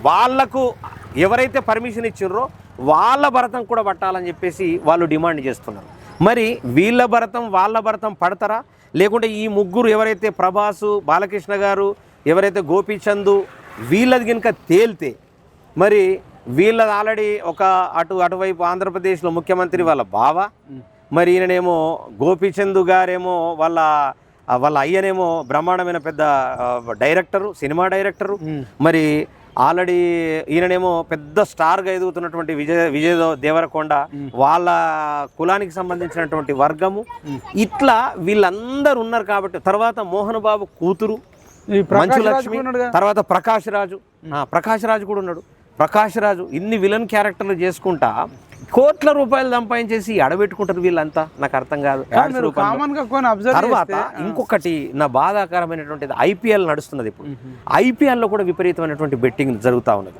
వాళ్లకు ఎవరైతే పర్మిషన్ ఇచ్చిర్రో వాళ్ళ భరతం కూడా పట్టాలని చెప్పేసి వాళ్ళు డిమాండ్ చేస్తున్నారు. మరి వీళ్ళ భరతం వాళ్ళ భరతం పడతారా, లేకుంటే ఈ ముగ్గురు ఎవరైతే ప్రభాసు, బాలకృష్ణ గారు, ఎవరైతే గోపీచంద్ వీళ్ళది కనుక తేలితే మరి వీళ్ళది ఆల్రెడీ ఒక అటువైపు ఆంధ్రప్రదేశ్లో ముఖ్యమంత్రి వాళ్ళ బావ, మరి ఈయననేమో గోపీచంద్ గారేమో వాళ్ళ అయ్యనేమో బ్రహ్మాండమైన పెద్ద డైరెక్టరు, సినిమా డైరెక్టరు, మరి ఆల్రెడీ ఈయననేమో పెద్ద స్టార్గా ఎదుగుతున్నటువంటి విజయ్ దేవరకొండ వాళ్ళ కులానికి సంబంధించినటువంటి వర్గము. ఇట్లా వీళ్ళందరూ ఉన్నారు కాబట్టి తర్వాత మోహన్ బాబు కూతురు మంచు లక్ష్మి, తర్వాత ప్రకాష్ రాజు కూడా ఉన్నాడు. ప్రకాష్ రాజు ఇన్ని విలన్ క్యారెక్టర్లు చేసుకుంటా కోట్ల రూపాయలు సంపాదించేసి అడబెట్టుకుంటారు వీళ్ళంతా. నాకు అర్థం కాదు. తర్వాత ఇంకొకటి నా బాధాకరమైనటువంటిది, ఐపీఎల్ నడుస్తున్నది ఇప్పుడు. ఐపీఎల్లో కూడా విపరీతమైనటువంటి బెట్టింగ్ జరుగుతూ ఉన్నది.